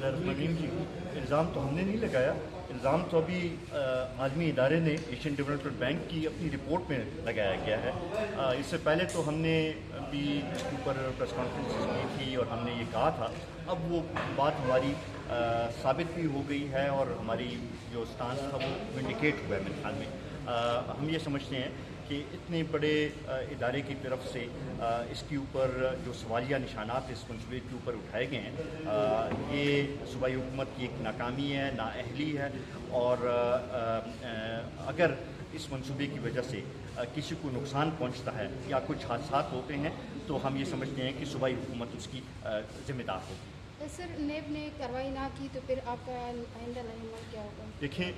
बिस्मिल्लाहिर्रहमानिर्रहीम जी, इल्ज़ाम तो हमने नहीं लगाया। इल्ज़ाम तो अभी आलमी इदारे ने एशियन डेवलपमेंट बैंक की अपनी रिपोर्ट में लगाया गया है। इससे पहले तो हमने भी इसके ऊपर प्रेस कॉन्फ्रेंस की थी और हमने ये कहा था। अब वो बात हमारी साबित भी हो गई है और हमारी जो स्टांस था वो विंडिकेट हुआ है मेरे ख्याल में। हम ये समझते हैं कि इतने बड़े इदारे की तरफ से इसके ऊपर जो सवालिया निशानात इस मंसूबे के ऊपर उठाए गए हैं, ये सूबाई हुकूमत की एक नाकामी है, नाअहली है। और अगर इस मंसूबे की वजह से किसी को नुकसान पहुंचता है या कुछ हादसात होते हैं तो हम ये समझते हैं कि सूबाई हुकूमत उसकी ज़िम्मेदार होगी। सर, नेब ने कार्रवाई ना की तो फिर आपका आइंदा अमल क्या होगा? देखें,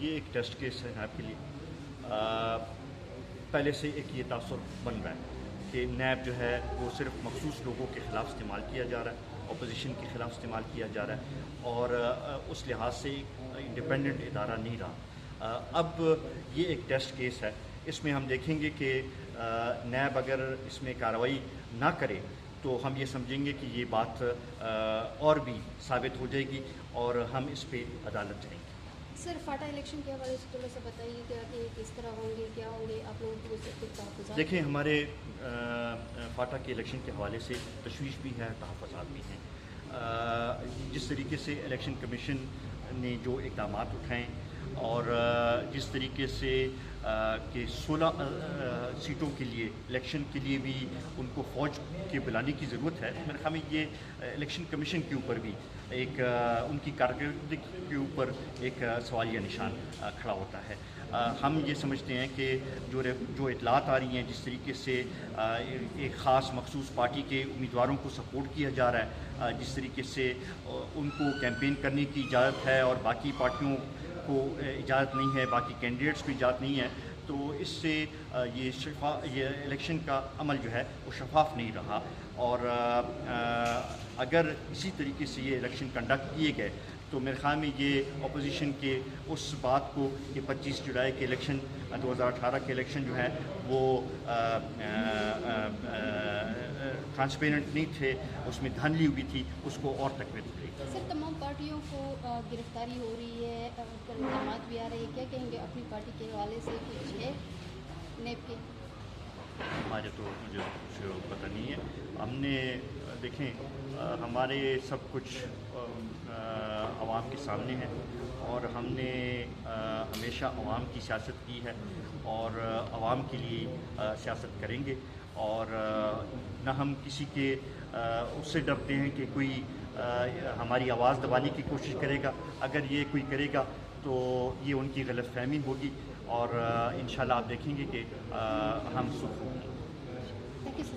ये एक टेस्ट केस है आपके लिए। पहले से एक ये तासुर बन रहा है कि नैब जो है वो सिर्फ मखसूस लोगों के ख़िलाफ़ इस्तेमाल किया जा रहा है, अपोजिशन के ख़िलाफ़ इस्तेमाल किया जा रहा है और उस लिहाज से इंडिपेंडेंट इदारा नहीं रहा। अब ये एक टेस्ट केस है, इसमें हम देखेंगे कि नैब अगर इसमें कार्रवाई ना करे तो हम ये समझेंगे कि ये बात और भी साबित हो जाएगी और हम इस पर अदालत जाएंगे। सर, फाटा इलेक्शन के हवाले से थोड़ा सा बताइए कि किस तरह होंगे, क्या होंगे, आप लोगों को उससे कुछ तहफ़्फ़ुज़ात? देखिए, हमारे फाटा के इलेक्शन के हवाले से तशवीश भी है, तहफ़्फ़ुज़ात भी हैं। जिस तरीके से इलेक्शन कमीशन ने जो इक़दामात उठाएँ और जिस तरीके से कि 16 सीटों के लिए इलेक्शन के लिए भी उनको फ़ौज के बुलाने की ज़रूरत है, मेरे ख्याल में ये इलेक्शन कमीशन के ऊपर भी एक उनकी कारकर्दगी के ऊपर एक सवालिया निशान खड़ा होता है। हम ये समझते हैं कि जो इतलात आ रही हैं, जिस तरीके से एक ख़ास मखसूस पार्टी के उम्मीदवारों को सपोर्ट किया जा रहा है, जिस तरीके से उनको कैंपेन करने की इजाज़त है और बाकी पार्टियों को इजाज़त नहीं है, बाकी कैंडिडेट्स को इजाज़त नहीं है, तो इससे ये इलेक्शन का अमल जो है वो शफाफ नहीं रहा। और अगर इसी तरीके से ये इलेक्शन कंडक्ट किए गए तो मेरे ख्याल में ये अपोजिशन के उस बात को कि 25 जुलाई के इलेक्शन 2018 के इलेक्शन जो है वो ट्रांसपेरेंट नहीं थे, उसमें धांधली हुई थी, उसको और तकवीत मिली। सर, तमाम पार्टियों को गिरफ्तारी हो रही है, इल्ज़ामात भी आ रहे हैं, क्या कहेंगे अपनी पार्टी के हवाले से? कुछ है नेब के? हमारे तो मुझे कुछ पता नहीं है। हमने देखें, हमारे सब कुछ आवाम के सामने है और हमने हमेशा आवाम की सियासत की है और आवाम के लिए सियासत करेंगे और न हम किसी के उससे डरते हैं कि कोई हमारी आवाज़ दबाने की कोशिश करेगा। अगर ये कोई करेगा तो ये उनकी गलतफहमी होगी और इंशाल्लाह आप देखेंगे कि हम सुख होंगे।